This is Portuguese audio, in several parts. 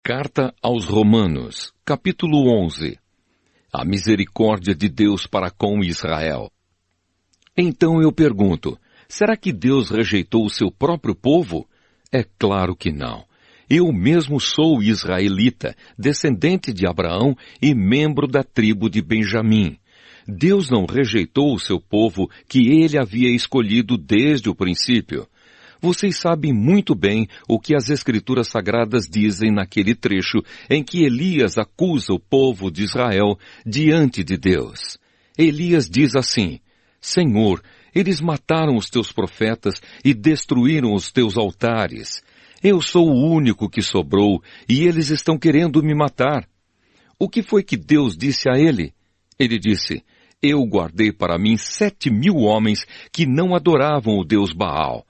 Carta aos Romanos, capítulo 11. A misericórdia de Deus para com Israel. Então eu pergunto, será que Deus rejeitou o seu próprio povo? É claro que não. Eu mesmo sou israelita, descendente de Abraão e membro da tribo de Benjamim. Deus não rejeitou o seu povo que ele havia escolhido desde o princípio. Vocês sabem muito bem o que as Escrituras Sagradas dizem naquele trecho em que Elias acusa o povo de Israel diante de Deus. Elias diz assim, Senhor, eles mataram os teus profetas e destruíram os teus altares. Eu sou o único que sobrou e eles estão querendo me matar. O que foi que Deus disse a ele? Ele disse, eu guardei para mim 7.000 homens que não adoravam o Deus Baal.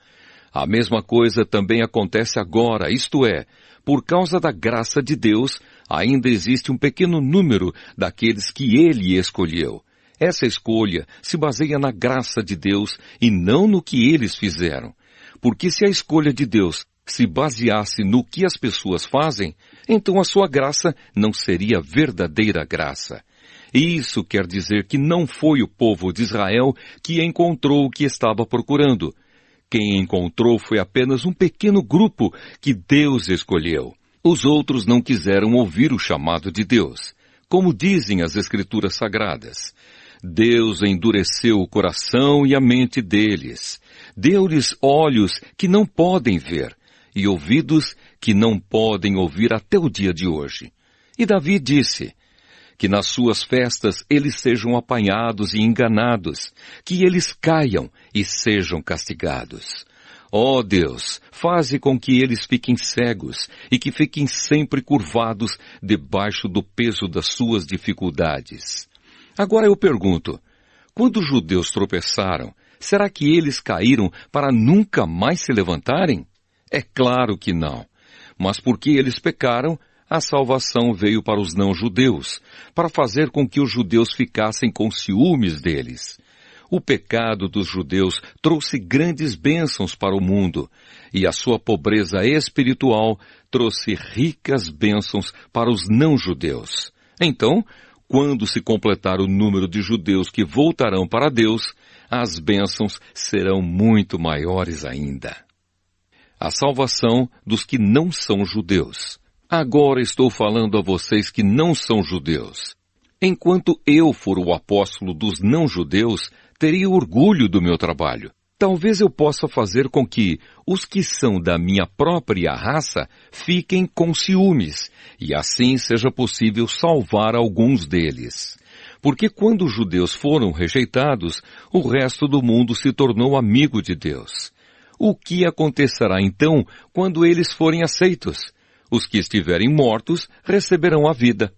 A mesma coisa também acontece agora, isto é, por causa da graça de Deus, ainda existe um pequeno número daqueles que ele escolheu. Essa escolha se baseia na graça de Deus e não no que eles fizeram. Porque se a escolha de Deus se baseasse no que as pessoas fazem, então a sua graça não seria verdadeira graça. E isso quer dizer que não foi o povo de Israel que encontrou o que estava procurando. Quem encontrou foi apenas um pequeno grupo que Deus escolheu. Os outros não quiseram ouvir o chamado de Deus. Como dizem as Escrituras Sagradas, Deus endureceu o coração e a mente deles. Deu-lhes olhos que não podem ver e ouvidos que não podem ouvir até o dia de hoje. E Davi disse, que nas suas festas eles sejam apanhados e enganados, que eles caiam e sejam castigados. Ó Deus, faze com que eles fiquem cegos e que fiquem sempre curvados debaixo do peso das suas dificuldades. Agora eu pergunto, quando os judeus tropeçaram, será que eles caíram para nunca mais se levantarem? É claro que não. Mas porque eles pecaram, a salvação veio para os não-judeus, para fazer com que os judeus ficassem com ciúmes deles. O pecado dos judeus trouxe grandes bênçãos para o mundo, e a sua pobreza espiritual trouxe ricas bênçãos para os não-judeus. Então, quando se completar o número de judeus que voltarão para Deus, as bênçãos serão muito maiores ainda. A salvação dos que não são judeus. Agora estou falando a vocês que não são judeus. Enquanto eu for o apóstolo dos não-judeus, teria orgulho do meu trabalho. Talvez eu possa fazer com que os que são da minha própria raça fiquem com ciúmes, e assim seja possível salvar alguns deles. Porque quando os judeus foram rejeitados, o resto do mundo se tornou amigo de Deus. O que acontecerá então quando eles forem aceitos? Os que estiverem mortos receberão a vida.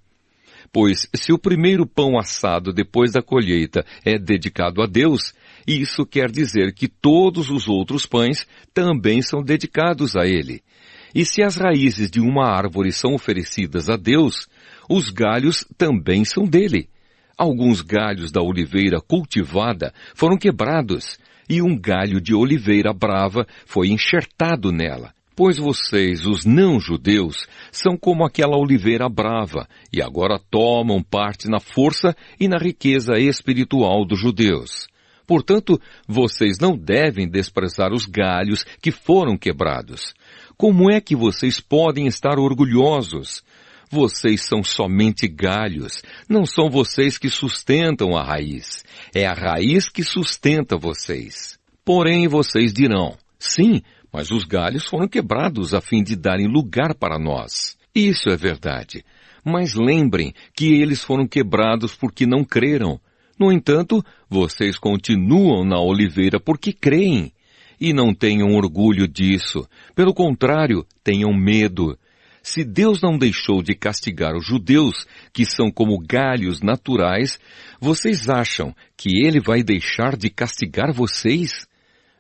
Pois se o primeiro pão assado depois da colheita é dedicado a Deus, isso quer dizer que todos os outros pães também são dedicados a Ele. E se as raízes de uma árvore são oferecidas a Deus, os galhos também são dele. Alguns galhos da oliveira cultivada foram quebrados, e um galho de oliveira brava foi enxertado nela. Pois vocês, os não-judeus, são como aquela oliveira brava, e agora tomam parte na força e na riqueza espiritual dos judeus. Portanto, vocês não devem desprezar os galhos que foram quebrados. Como é que vocês podem estar orgulhosos? Vocês são somente galhos, não são vocês que sustentam a raiz. É a raiz que sustenta vocês. Porém, vocês dirão, sim, mas os galhos foram quebrados a fim de darem lugar para nós. Isso é verdade. Mas lembrem que eles foram quebrados porque não creram. No entanto, vocês continuam na oliveira porque creem. E não tenham orgulho disso. Pelo contrário, tenham medo. Se Deus não deixou de castigar os judeus, que são como galhos naturais, vocês acham que Ele vai deixar de castigar vocês?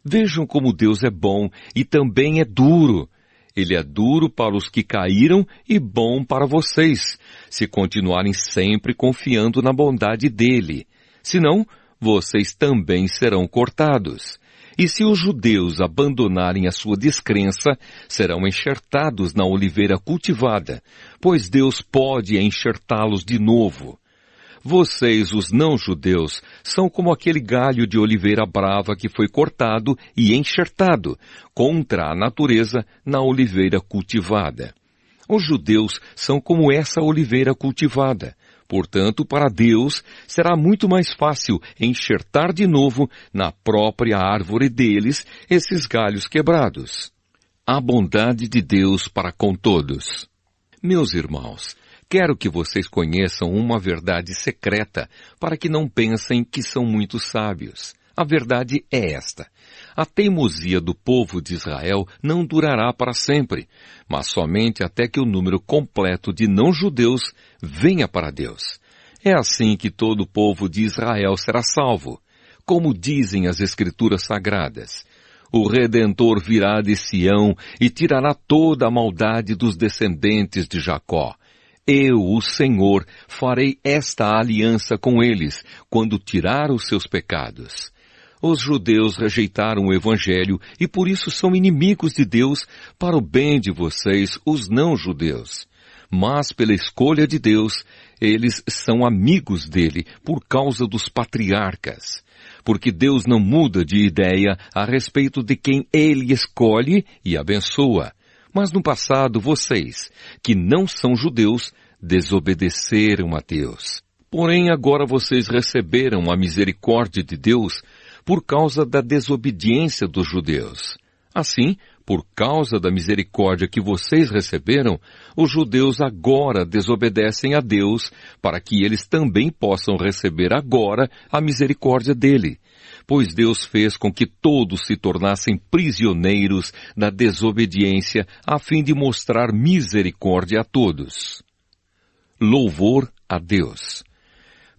Vejam como Deus é bom e também é duro. Ele é duro para os que caíram e bom para vocês, se continuarem sempre confiando na bondade dele. Senão, vocês também serão cortados. E se os judeus abandonarem a sua descrença, serão enxertados na oliveira cultivada, pois Deus pode enxertá-los de novo. Vocês, os não-judeus, são como aquele galho de oliveira brava que foi cortado e enxertado contra a natureza na oliveira cultivada. Os judeus são como essa oliveira cultivada. Portanto, para Deus, será muito mais fácil enxertar de novo na própria árvore deles esses galhos quebrados. A bondade de Deus para com todos. Meus irmãos, quero que vocês conheçam uma verdade secreta, para que não pensem que são muito sábios. A verdade é esta: a teimosia do povo de Israel não durará para sempre, mas somente até que o número completo de não-judeus venha para Deus. É assim que todo o povo de Israel será salvo, como dizem as Escrituras Sagradas. O Redentor virá de Sião e tirará toda a maldade dos descendentes de Jacó. Eu, o Senhor, farei esta aliança com eles, quando tirar os seus pecados. Os judeus rejeitaram o Evangelho e por isso são inimigos de Deus para o bem de vocês, os não-judeus. Mas pela escolha de Deus, eles são amigos dele por causa dos patriarcas. Porque Deus não muda de ideia a respeito de quem ele escolhe e abençoa. Mas no passado vocês, que não são judeus, desobedeceram a Deus. Porém agora vocês receberam a misericórdia de Deus por causa da desobediência dos judeus. Assim, por causa da misericórdia que vocês receberam, os judeus agora desobedecem a Deus para que eles também possam receber agora a misericórdia dele. Pois Deus fez com que todos se tornassem prisioneiros da desobediência a fim de mostrar misericórdia a todos. Louvor a Deus.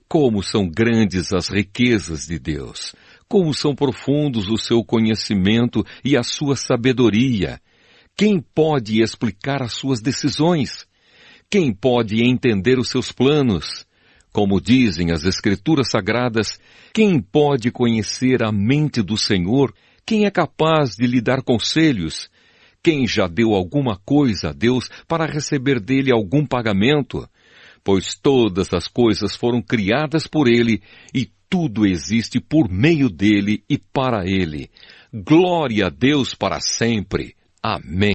Como são grandes as riquezas de Deus! Como são profundos o seu conhecimento e a sua sabedoria! Quem pode explicar as suas decisões? Quem pode entender os seus planos? Como dizem as Escrituras Sagradas, quem pode conhecer a mente do Senhor? Quem é capaz de lhe dar conselhos? Quem já deu alguma coisa a Deus para receber dele algum pagamento? Pois todas as coisas foram criadas por ele e tudo existe por meio dele e para ele. Glória a Deus para sempre. Amém.